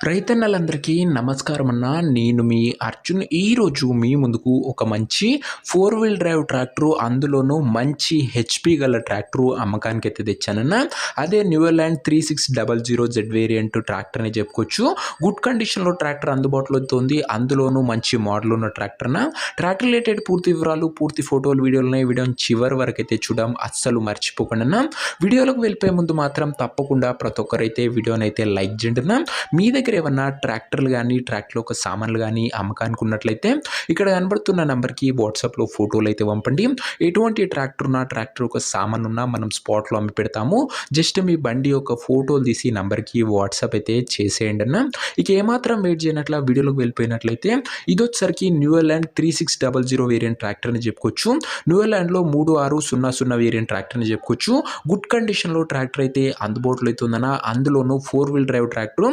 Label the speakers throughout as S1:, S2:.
S1: రైతన్నలందరికీ నమస్కారం అన్న. నేను మీ అర్జున్. ఈరోజు మీ ముందుకు ఒక మంచి 4 వీల్ డ్రైవ్ ట్రాక్టరు, అందులోనూ మంచి హెచ్పి గల ట్రాక్టరు అమ్మకానికి అయితే తెచ్చానన్న. అదే న్యూలాండ్ 3600Z వేరియంట్ ట్రాక్టర్ అని చెప్పుకోవచ్చు. గుడ్ కండిషన్లో ట్రాక్టర్ అందుబాటులో ఉంది, అందులోనూ మంచి మోడల్ ఉన్న ట్రాక్టర్ అన్న. ట్రాక్టర్ రిలేటెడ్ పూర్తి వివరాలు, పూర్తి ఫోటోలు, వీడియోలు ఉన్నాయి. వీడియోని చివరి వరకు అయితే చూడడం అస్సలు మర్చిపోకుండా అన్న. వీడియోలకు వెళ్ళిపోయే ముందు మాత్రం తప్పకుండా ప్రతి ఒక్కరైతే వీడియోని అయితే లైక్ చేయండి అన్న. మీ దగ్గర ఏమన్నా ట్రాక్టర్లు కానీ ట్రాక్టర్లో ఒక సామాన్లు కానీ అమ్మకానికి ఉన్నట్లయితే ఇక్కడ కనబడుతున్న నెంబర్కి వాట్సాప్లో ఫోటోలు అయితే పంపండి. ఎటువంటి ట్రాక్టర్ ఉన్నా, ట్రాక్టర్ ఒక సామాన్ ఉన్నా మనం స్పాట్లో అమ్మి పెడతాము. జస్ట్ మీ బండి యొక్క ఫోటోలు తీసి నంబర్కి వాట్సాప్ అయితే చేసేయండి అన్న. ఇక ఏమాత్రం వెయిట్ చేయనట్ల వీడియోలోకి వెళ్ళిపోయినట్లయితే ఇది వచ్చేసరికి న్యూలాండ్ 3600 వేరియంట్ ట్రాక్టర్ అని చెప్పుకోవచ్చు. న్యూలాండ్లో 3600 వేరియంట్ ట్రాక్టర్ అని చెప్పుకోవచ్చు. గుడ్ కండిషన్లో ట్రాక్టర్ అయితే అందుబాటులో అయితే ఉందన్న. అందులోనూ 4 వీల్ డ్రైవ్ ట్రాక్టర్,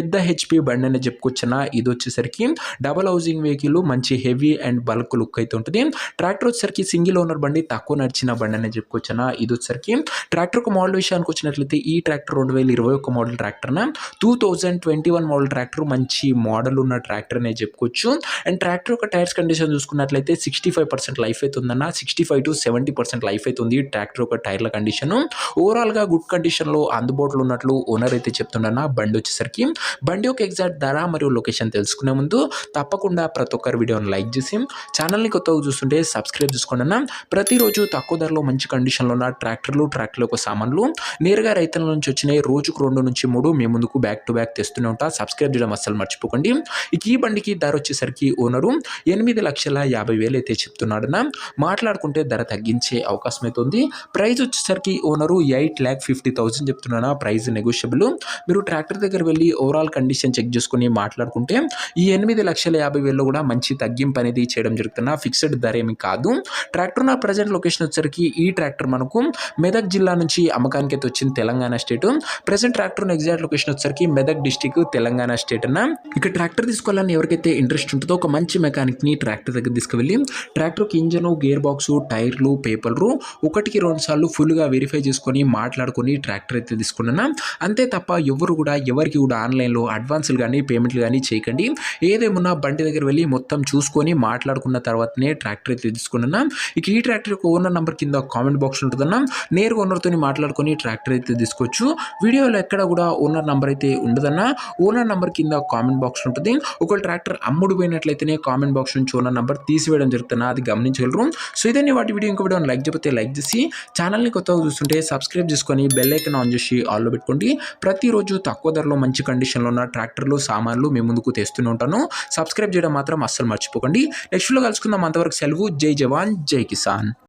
S1: పెద్ద హెచ్పి బండి అని చెప్పుకోవచ్చన. ఇది వచ్చేసరికి డబల్ హౌసింగ్ వెహికల్, మంచి హెవీ అండ్ బల్క్ లుక్ అయితే ఉంటుంది. ట్రాక్టర్ వచ్చేసరికి సింగిల్ ఓనర్ బండి, తక్కువ నడిచిన బండి అని చెప్పుకోవచ్చన. ఇది వచ్చేసరికి ట్రాక్టర్ ఒక మోడల్ విషయానికి వచ్చినట్లయితే ఈ ట్రాక్టర్ 2021 మోడల్ ట్రాక్టర్న. 2021 మోడల్ ట్రాక్టర్, మంచి మోడల్ ఉన్న ట్రాక్టర్ అనే చెప్పుకోవచ్చు. అండ్ ట్రాక్టర్ యొక్క టైర్స్ కండిషన్ చూసుకున్నట్లయితే 65% లైఫ్ అయితే ఉందన్న. 65 to 70% లైఫ్ అయితే ఉంది ట్రాక్టర్ యొక్క టైర్ల కండిషన్. ఓవరాల్గా గుడ్ కండిషన్లో అందుబాటులో ఉన్నట్లు ఓనర్ అయితే చెప్తున్నా. బండి వచ్చేసరికి బండి యొక్క ఎగ్జాక్ట్ ధర మరియు లొకేషన్ తెలుసుకునే ముందు తప్పకుండా ప్రతి ఒక్కరి వీడియోని లైక్ చేసి ఛానల్ని కొత్తగా చూస్తుంటే సబ్స్క్రైబ్ చేసుకోండి అన్న. ప్రతిరోజు తక్కువ ధరలో మంచి కండిషన్లో ఉన్న ట్రాక్టర్లు, ట్రాక్టర్ల యొక్క సామాన్లు నేరుగా రైతుల నుంచి వచ్చినాయి. రోజుకు 2 నుంచి 3 మీ ముందుకు బ్యాక్ టు బ్యాక్ తెస్తూనే ఉంటా. సబ్స్క్రైబ్ చేయడం అస్సలు మర్చిపోకండి. ఇక ఈ బండికి ధర వచ్చేసరికి ఓనరు 8,50,50,000 అయితే చెప్తున్నాడన్న. మాట్లాడుకుంటే ధర తగ్గించే అవకాశం అయితే ఉంది. ప్రైస్ వచ్చేసరికి ఓనరు 8,50,000 చెప్తున్నాను. Price negotiable. మీరు ట్రాక్టర్ దగ్గర వెళ్ళి ఓవరాల్ కండిషన్ చెక్ చేసుకుని మాట్లాడుకుంటే ఈ 8,50,000 కూడా మంచి తగ్గింపు అనేది చేయడం జరుగుతున్న. ఫిక్స్డ్ ధర ఏమి కాదు. ట్రాక్టర్ నా ప్రజెంట్ లొకేషన్ వచ్చేసరికి ఈ ట్రాక్టర్ మనకు మెదక్ జిల్లా నుంచి అమ్మకానికి అయితే వచ్చింది, Telangana state. Present tractor exact location వచ్చేసరికి మెదక్ డిస్టిక్, తెలంగాణ స్టేట్ అన్న. ఇక ట్రాక్టర్ తీసుకోవాలని ఎవరికైతే ఇంట్రెస్ట్ ఉంటుందో ఒక మంచి మెకానిక్ ని ట్రాక్టర్ దగ్గర తీసుకువెళ్ళి ట్రాక్టర్కి ఇంజను, గేర్ బాక్స్, టైర్లు, పేపర్లు 1-2 సార్లు ఫుల్గా వెరిఫై చేసుకొని మాట్లాడుకొని ట్రాక్టర్ అయితే తీసుకున్నా. అంతే తప్ప ఎవరికి కూడా ఆన్లైన్లో అడ్వాన్సులు కానీ పేమెంట్లు కానీ చేయకండి. ఏదేమున్నా బండి దగ్గర వెళ్ళి మొత్తం చూసుకొని మాట్లాడుకున్న తర్వాతనే ట్రాక్టర్ అయితే తీసుకున్నా. ఇక ఈ ట్రాక్టర్ యొక్క ఓనర్ నెంబర్ కింద కామెంట్ బాక్స్ ఉంటుందన్నా. నేరుగా ఓనర్తో మాట్లాడుకొని ట్రాక్టర్ అయితే తీసుకోవచ్చు. వీడియోలో ఎక్కడ కూడా ఓనర్ నెంబర్ అయితే ఉండదన్నా. ఓనర్ నెంబర్ కింద కామెంట్ బాక్స్ ఉంటుంది. ఒకవేళ ట్రాక్టర్ అమ్ముడు పోయినట్లయితేనే కామెంట్ బాక్స్ నుంచి ఓనర్ నెంబర్ తీసివేయడం జరుగుతున్నా, అది గమనించగలరు. సో ఇదే వాటి వీడియో. ఇంకో వీడియో లైక్ చేయకపోతే లైక్ చేసి ఛానల్ని కొత్తగా చూస్తుంటే సబ్స్క్రైబ్ చేసుకొని బెల్ ఐకాన్ ఆన్ చేసి ఆల్లో పెట్టుకోండి. ప్రతిరోజు తక్కువ ధరలో మంచి కండిషన్లో ఉన్న ట్రాక్టర్లు, సామాన్లు మీ ముందుకు తెస్తూనే ఉంటాను. సబ్స్క్రైబ్ చేయడం మాత్రం అస్సలు మర్చిపోకండి. నెక్స్ట్లో కలుసుకుందాం. అంతవరకు సెలవు. జై జవాన్, జై కిసాన్.